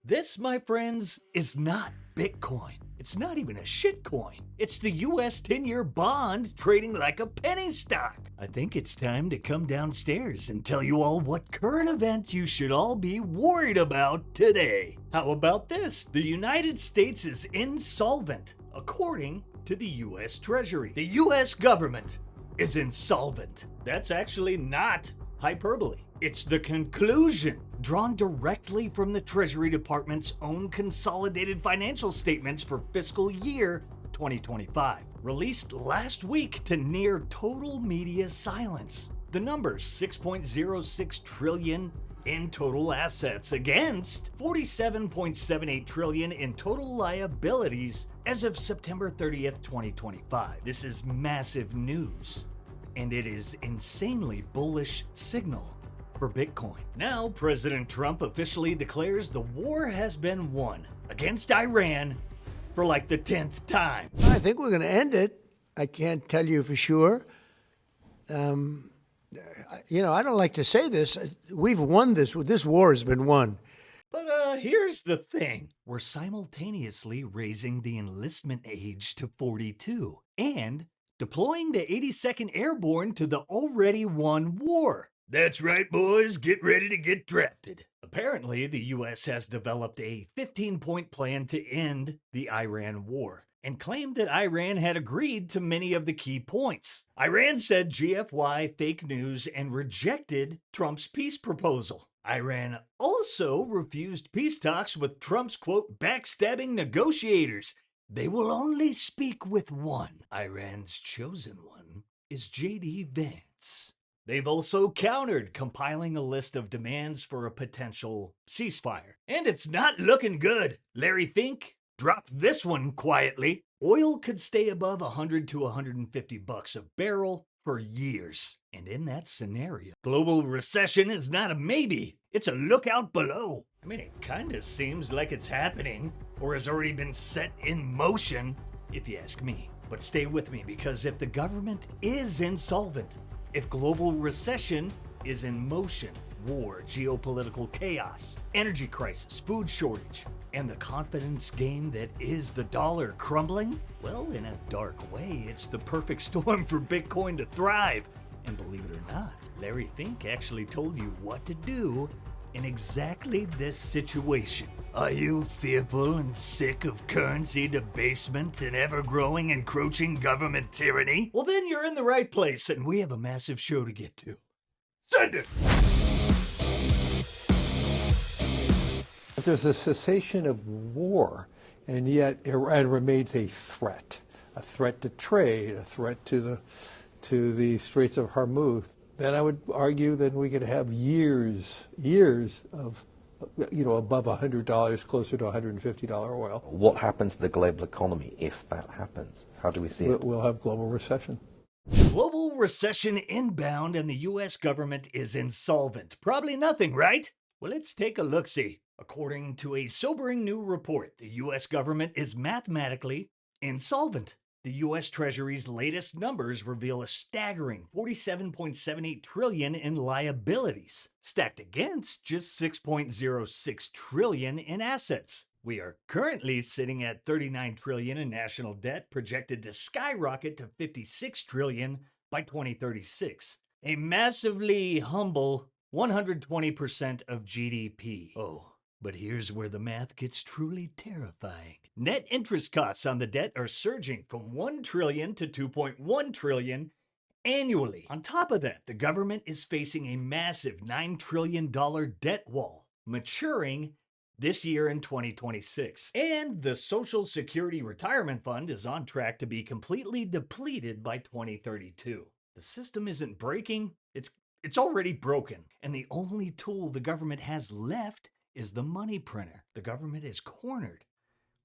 This, my friends, is not Bitcoin. It's not even a shitcoin. It's the US 10-year bond trading like a penny stock. I think it's time to come downstairs and tell you all what current event you should all be worried about today. How about this? The United States is insolvent, according to the US Treasury. The US government is insolvent. That's actually not hyperbole. It's the conclusion drawn directly from the Treasury Department's own consolidated financial statements for fiscal year 2025, released last week to near total media silence. The numbers 6.06 trillion in total assets against 47.78 trillion in total liabilities as of September 30th, 2025. This is massive news, and it is insanely bullish signal for Bitcoin. Now, President Trump officially declares the war has been won against Iran for like the 10th time. I think we're going to end it. I can't tell you for sure. I don't like to say this. We've won this. This war has been won. But here's the thing. We're simultaneously raising the enlistment age to 42 and deploying the 82nd Airborne to the already won war. That's right, boys. Get ready to get drafted. Apparently, the US has developed a 15-point plan to end the Iran war and claimed that Iran had agreed to many of the key points. Iran said GFY fake news and rejected Trump's peace proposal. Iran also refused peace talks with Trump's, quote, backstabbing negotiators. They will only speak with one. Iran's chosen one is J.D. Vance. They've also countered, compiling a list of demands for a potential ceasefire. And it's not looking good. Larry Fink dropped this one quietly. Oil could stay above $100 to $150 a barrel for years. And in that scenario, global recession is not a maybe. It's a lookout below. I mean, it kind of seems like it's happening or has already been set in motion, if you ask me. But stay with me, because if the government is insolvent, if global recession is in motion, war, geopolitical chaos, energy crisis, food shortage, and the confidence game that is the dollar crumbling, well, in a dark way, it's the perfect storm for Bitcoin to thrive. And believe it or not, Larry Fink actually told you what to do in exactly this situation. Are you fearful and sick of currency debasement and ever-growing encroaching government tyranny? Well, then you're in the right place, and we have a massive show to get to. Send it! There's a cessation of war, and yet Iran remains a threat to trade, a threat to the Straits of Hormuz. Then I would argue that we could have years of, above $100, closer to $150 oil. What happens to the global economy if that happens? How do we see it? We'll have global recession. Global recession inbound, and the U.S. government is insolvent. Probably nothing, right? Well, let's take a look-see. According to a sobering new report, the U.S. government is mathematically insolvent. The U.S. Treasury's latest numbers reveal a staggering $47.78 trillion in liabilities, stacked against just $6.06 trillion in assets. We are currently sitting at $39 trillion in national debt, projected to skyrocket to $56 trillion by 2036. A massively humble 120% of GDP. Oh, but here's where the math gets truly terrifying. Net interest costs on the debt are surging from $1 trillion to $2.1 trillion annually. On top of that, the government is facing a massive $9 trillion debt wall, maturing this year in 2026. And the Social Security Retirement Fund is on track to be completely depleted by 2032. The system isn't breaking, it's already broken. And the only tool the government has left is the money printer. The government is cornered.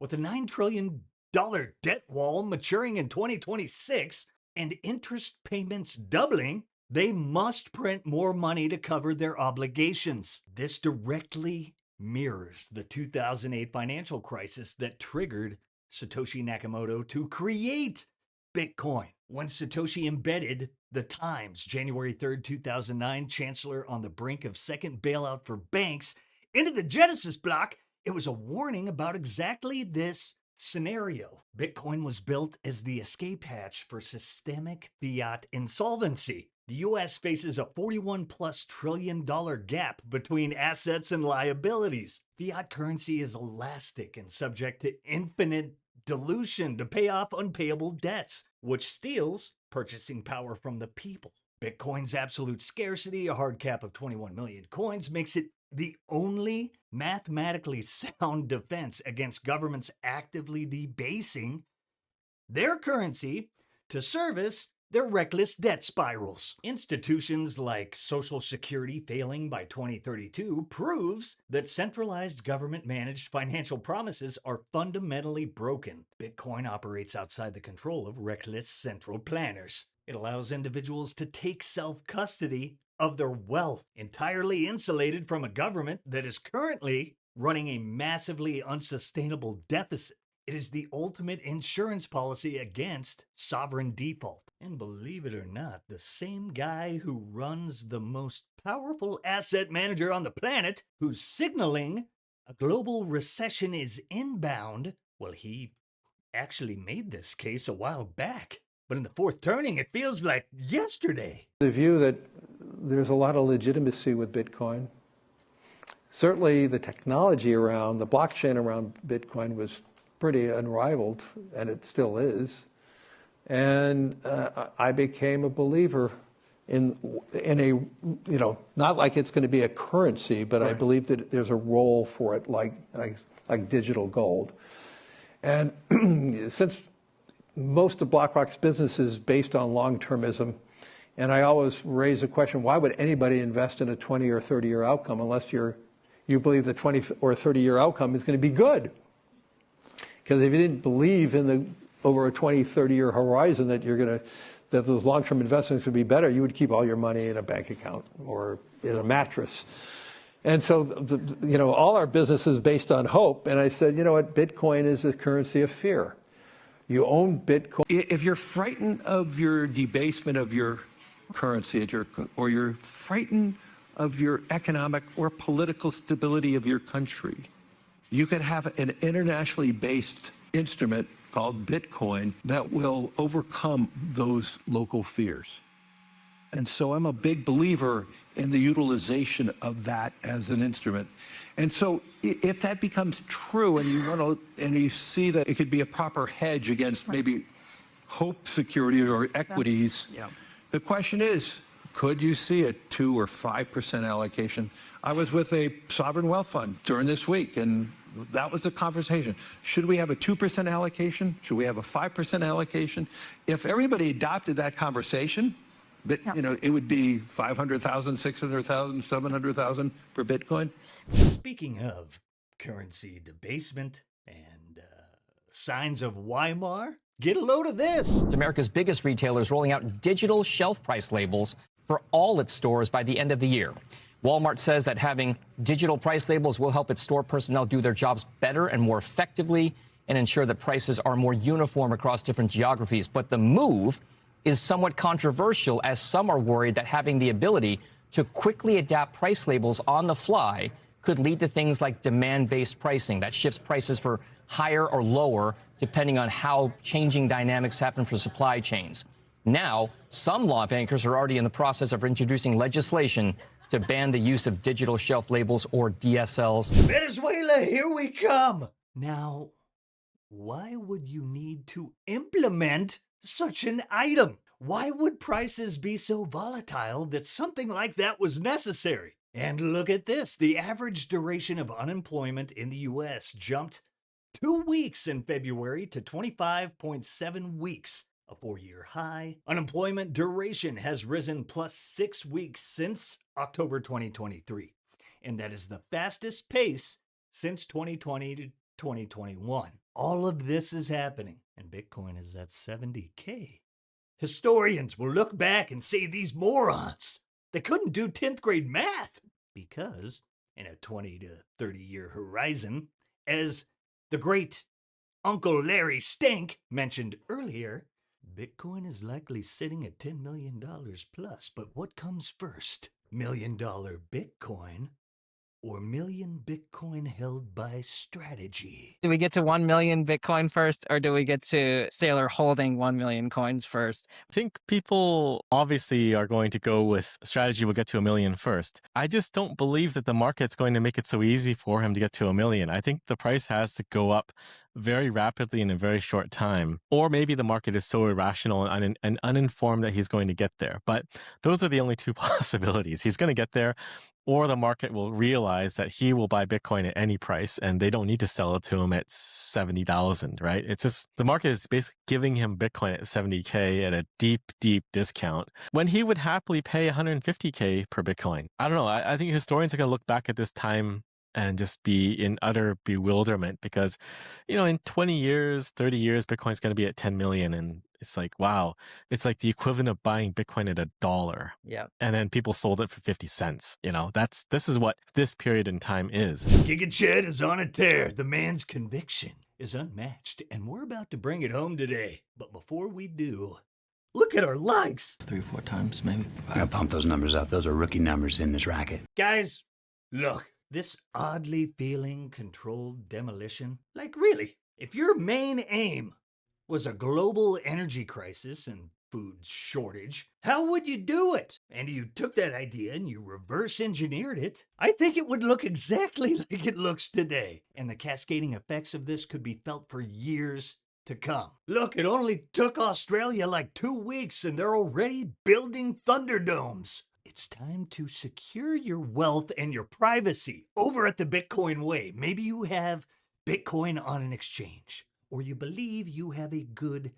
With a $9 trillion debt wall maturing in 2026 and interest payments doubling, they must print more money to cover their obligations. This directly mirrors the 2008 financial crisis that triggered Satoshi Nakamoto to create Bitcoin. When Satoshi embedded the Times, January 3rd, 2009, chancellor on the brink of second bailout for banks, into the Genesis block, It was a warning about exactly this scenario. Bitcoin was built as the escape hatch for systemic fiat insolvency. The US faces a $41+ trillion gap between assets and liabilities. Fiat currency is elastic and subject to infinite dilution to pay off unpayable debts, which steals purchasing power from the people. Bitcoin's absolute scarcity, a hard cap of 21 million coins, makes it the only mathematically sound defense against governments actively debasing their currency to service their reckless debt spirals. Institutions like Social Security failing by 2032 proves that centralized government-managed financial promises are fundamentally broken. Bitcoin operates outside the control of reckless central planners. It allows individuals to take self-custody of their wealth, entirely insulated from a government that is currently running a massively unsustainable deficit. It is the ultimate insurance policy against sovereign default. And believe it or not, the same guy who runs the most powerful asset manager on the planet, who's signaling a global recession is inbound, well, he actually made this case a while back. But in the fourth turning, it feels like yesterday. The view that there's a lot of legitimacy with Bitcoin. Certainly the technology around, the blockchain around Bitcoin was pretty unrivaled, and it still is. And I became a believer in a, not like it's going to be a currency, but right. I believe that there's a role for it like digital gold. And since most of BlackRock's business is based on long-termism, and I always raise the question, why would anybody invest in a 20 or 30-year outcome unless you believe the 20 or 30-year outcome is going to be good? Because if you didn't believe in over a 20, 30-year horizon that that those long-term investments would be better, you would keep all your money in a bank account or in a mattress. And so, all our business is based on hope. And I said, you know what, Bitcoin is a currency of fear. You own Bitcoin. If you're frightened of your debasement of your currency, or you're frightened of your economic or political stability of your country, you could have an internationally based instrument called Bitcoin that will overcome those local fears. And so I'm a big believer in the utilization of that as an instrument. And so if that becomes true and you see that it could be a proper hedge against maybe hope security or equities, the question is, could you see a 2 or 5% allocation? I was with a sovereign wealth fund during this week, and that was the conversation. Should we have a 2% allocation? Should we have a 5% allocation? If everybody adopted that conversation, it would be 500,000, 600,000, 700,000 per Bitcoin. Speaking of currency debasement and signs of Weimar, get a load of this. America's biggest retailers rolling out digital shelf price labels for all its stores by the end of the year. Walmart says that having digital price labels will help its store personnel do their jobs better and more effectively and ensure that prices are more uniform across different geographies. But the move is somewhat controversial, as some are worried that having the ability to quickly adapt price labels on the fly could lead to things like demand-based pricing that shifts prices for higher or lower depending on how changing dynamics happen for supply chains. Now, some lawmakers are already in the process of introducing legislation to ban the use of digital shelf labels, or DSLs. Venezuela, here we come! Now, why would you need to implement such an item? Why would prices be so volatile that something like that was necessary? And look at this. The average duration of unemployment in the U.S. jumped 2 weeks in February to 25.7 weeks, a 4-year high. Unemployment duration has risen plus 6 weeks since October 2023, and that is the fastest pace since 2020 to 2021. All of this is happening, and Bitcoin is at 70K. Historians will look back and say these morons, they couldn't do 10th grade math, because in a 20 to 30 year horizon, as the great Uncle Larry Stank mentioned earlier, Bitcoin is likely sitting at $10 million plus. But what comes first? $1 million Bitcoin or million Bitcoin held by strategy? Do we get to 1 million Bitcoin first, or do we get to Sailor holding 1 million coins first? I think people obviously are going to go with strategy will get to 1 million first. I just don't believe that the market's going to make it so easy for him to get to 1 million. I think the price has to go up very rapidly in a very short time. Or maybe the market is so irrational and uninformed that he's going to get there. But those are the only two possibilities. He's going to get there, or the market will realize that he will buy Bitcoin at any price and they don't need to sell it to him at 70,000, right? It's just the market is basically giving him Bitcoin at 70K at a deep, deep discount when he would happily pay 150K per Bitcoin. I don't know. I think historians are going to look back at this time and just be in utter bewilderment because, in 20 years, 30 years, Bitcoin's going to be at 10 million. And it's like, wow, it's like the equivalent of buying Bitcoin at $1. Yeah. And then people sold it for 50 cents. This is what this period in time is. Gigachet is on a tear. The man's conviction is unmatched, and we're about to bring it home today. But before we do, look at our likes. 3 or 4 times, maybe. I gotta pump those numbers up. Those are rookie numbers in this racket. Guys, look. This oddly feeling controlled demolition, like really, if your main aim was a global energy crisis and food shortage, how would you do it? And you took that idea and you reverse engineered it. I think it would look exactly like it looks today. And the cascading effects of this could be felt for years to come. Look, it only took Australia like 2 weeks and they're already building Thunderdomes. It's time to secure your wealth and your privacy over at the Bitcoin way. Maybe you have Bitcoin on an exchange, or you believe you have a good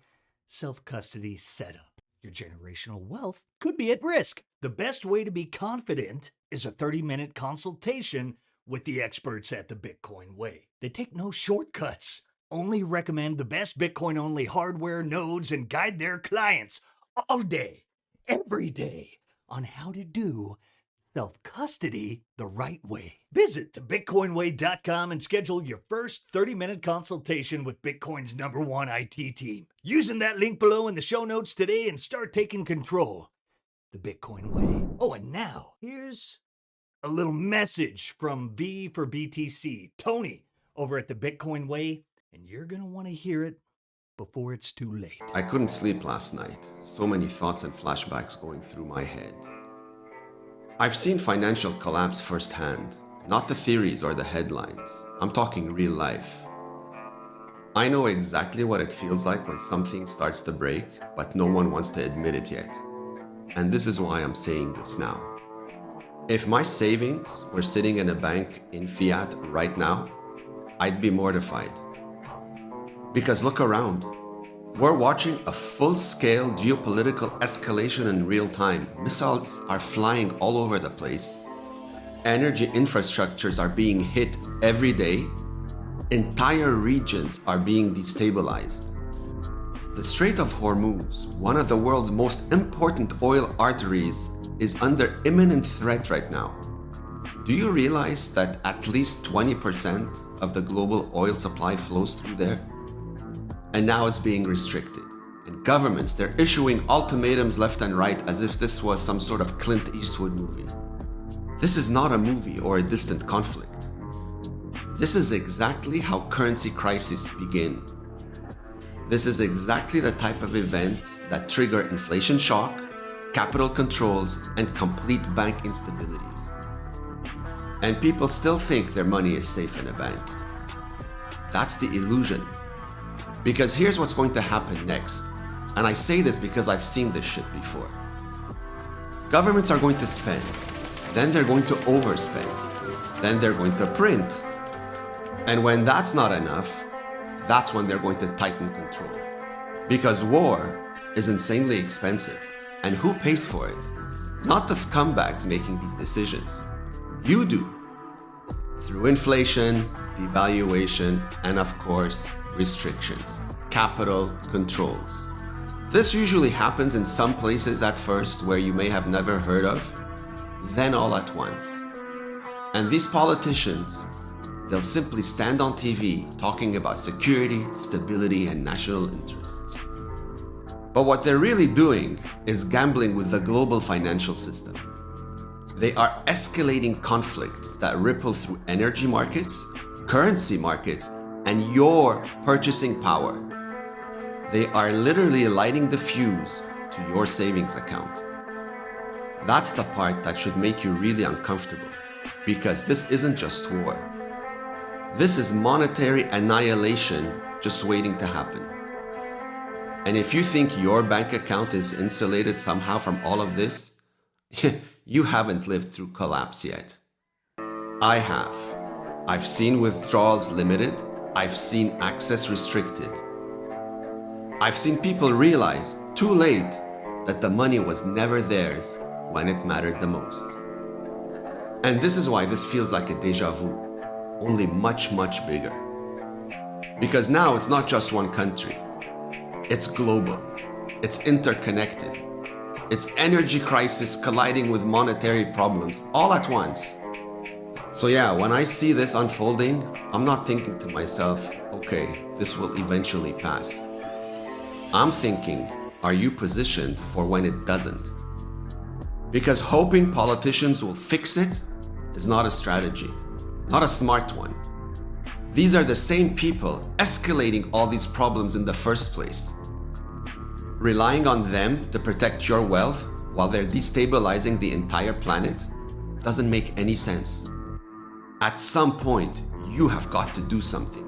self-custody setup. Your generational wealth could be at risk. The best way to be confident is a 30-minute consultation with the experts at the Bitcoin way. They take no shortcuts, only recommend the best Bitcoin-only hardware, nodes, and guide their clients all day, every day, on how to do self-custody the right way. Visit thebitcoinway.com and schedule your first 30-minute consultation with Bitcoin's #1 IT team. Using that link below in the show notes today and start taking control. The Bitcoin way. Oh, and now, here's a little message from B for BTC, Tony, over at the Bitcoin way, and you're going to want to hear it before it's too late. I couldn't sleep last night. So many thoughts and flashbacks going through my head. I've seen financial collapse firsthand, not the theories or the headlines. I'm talking real life. I know exactly what it feels like when something starts to break, but no one wants to admit it yet. And this is why I'm saying this now. If my savings were sitting in a bank in fiat right now, I'd be mortified. Because look around. We're watching a full-scale geopolitical escalation in real time. Missiles are flying all over the place. Energy infrastructures are being hit every day. Entire regions are being destabilized. The Strait of Hormuz, one of the world's most important oil arteries, is under imminent threat right now. Do you realize that at least 20% of the global oil supply flows through there? And now it's being restricted. And governments, they're issuing ultimatums left and right as if this was some sort of Clint Eastwood movie. This is not a movie or a distant conflict. This is exactly how currency crises begin. This is exactly the type of events that trigger inflation shock, capital controls, and complete bank instabilities. And people still think their money is safe in a bank. That's the illusion. Because here's what's going to happen next. And I say this because I've seen this shit before. Governments are going to spend. Then they're going to overspend. Then they're going to print. And when that's not enough, that's when they're going to tighten control. Because war is insanely expensive. And who pays for it? Not the scumbags making these decisions. You do. Through inflation, devaluation, and of course, restrictions, capital controls. This usually happens in some places at first where you may have never heard of, then all at once. And these politicians, they'll simply stand on TV talking about security, stability, and national interests. But what they're really doing is gambling with the global financial system. They are escalating conflicts that ripple through energy markets, currency markets, and your purchasing power. They are literally lighting the fuse to your savings account. That's the part that should make you really uncomfortable, because this isn't just war. This is monetary annihilation just waiting to happen. And if you think your bank account is insulated somehow from all of this, you haven't lived through collapse yet. I have. I've seen withdrawals limited. I've seen access restricted. I've seen people realize, too late, that the money was never theirs when it mattered the most. And this is why this feels like a déjà vu, only much, much bigger. Because now it's not just one country. It's global. It's interconnected. It's energy crisis colliding with monetary problems all at once. So yeah, when I see this unfolding, I'm not thinking to myself, okay, this will eventually pass. I'm thinking, are you positioned for when it doesn't? Because hoping politicians will fix it is not a strategy, not a smart one. These are the same people escalating all these problems in the first place. Relying on them to protect your wealth while they're destabilizing the entire planet doesn't make any sense. At some point, you have got to do something.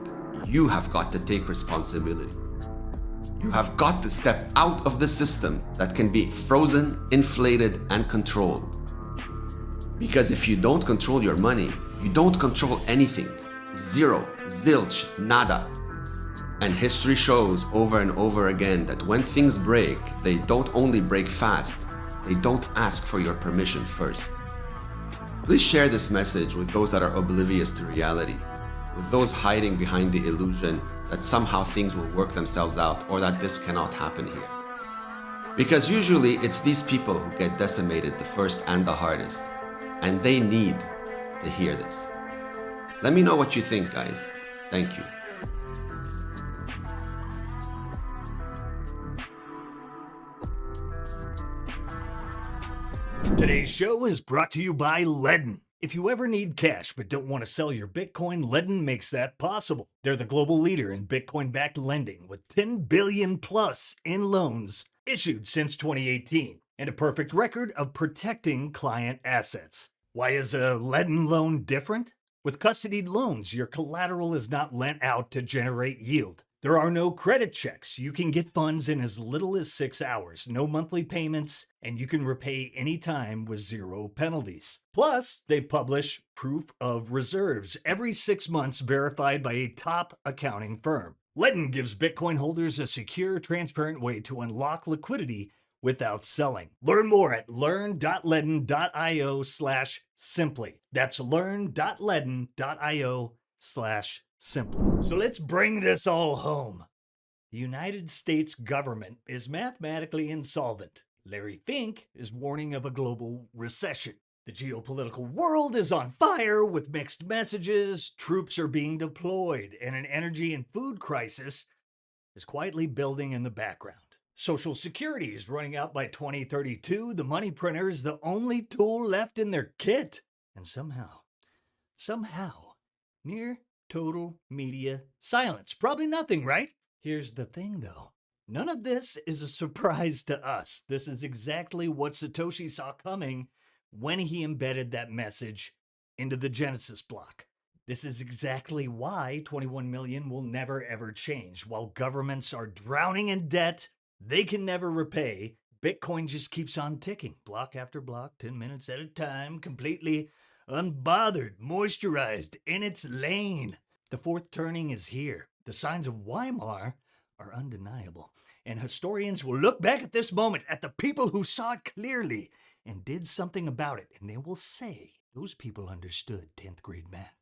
You have got to take responsibility. You have got to step out of the system that can be frozen, inflated, and controlled. Because if you don't control your money, you don't control anything. Zero, zilch, nada. And history shows over and over again that when things break, they don't only break fast, they don't ask for your permission first. Please share this message with those that are oblivious to reality, with those hiding behind the illusion that somehow things will work themselves out or that this cannot happen here. Because usually it's these people who get decimated the first and the hardest, and they need to hear this. Let me know what you think, guys. Thank you. Today's show is brought to you by Ledn. If you ever need cash but don't want to sell your Bitcoin, Ledn makes that possible. They're the global leader in Bitcoin-backed lending with 10 billion plus in loans issued since 2018 and a perfect record of protecting client assets. Why is a Ledn loan different? With custodied loans, your collateral is not lent out to generate yield. There are no credit checks. You can get funds in as little as 6 hours, no monthly payments, and you can repay anytime with zero penalties. Plus, they publish proof of reserves every 6 months verified by a top accounting firm. Ledn gives Bitcoin holders a secure, transparent way to unlock liquidity without selling. Learn more at learn.ledn.io/simply. That's learn.ledn.io/simply. So let's bring this all home. The United States government is mathematically insolvent. Larry Fink is warning of a global recession. The geopolitical world is on fire with mixed messages, troops are being deployed, and an energy and food crisis is quietly building in the background. Social Security is running out by 2032. The money printer is the only tool left in their kit. And somehow, near total media silence. Probably nothing, right? Here's the thing, though. None of this is a surprise to us. This is exactly what Satoshi saw coming when he embedded that message into the Genesis block. This is exactly why 21 million will never ever change. While governments are drowning in debt they can never repay, Bitcoin just keeps on ticking, block after block, 10 minutes at a time, completely unbothered, moisturized, in its lane. The fourth turning is here. The signs of Weimar are undeniable. And historians will look back at this moment, at the people who saw it clearly and did something about it, and they will say those people understood 10th grade math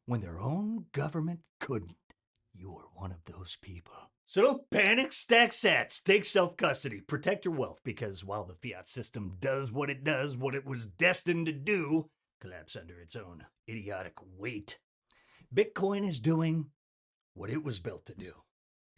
when their own government couldn't. You are one of those people. So don't panic, stack sats, take self-custody, protect your wealth, because while the fiat system does, what it was destined to do, collapse under its own idiotic weight, Bitcoin is doing what it was built to do.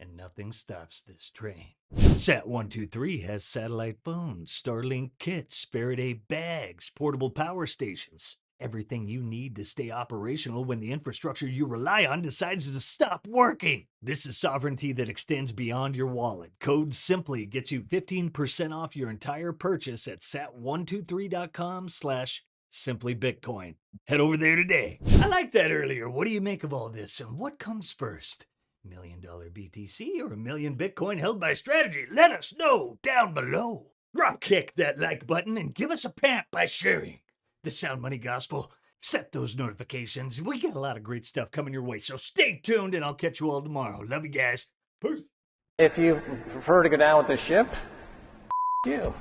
and nothing stops this train. Sat123 has satellite phones, Starlink kits, Faraday bags, portable power stations. Everything you need to stay operational when the infrastructure you rely on decides to stop working. This is sovereignty that extends beyond your wallet. Code SIMPLY gets you 15% off your entire purchase at sat123.com/simplybitcoin. Head over there today. I like that earlier. What do you make of all this, and what comes first? $1 million BTC or 1 million Bitcoin held by strategy? Let us know down below. Drop kick that like button and give us a pamp by sharing the Sound Money Gospel. Set those notifications. We got a lot of great stuff coming your way, so stay tuned and I'll catch you all tomorrow. Love you guys. Peace. If you prefer to go down with the ship, you.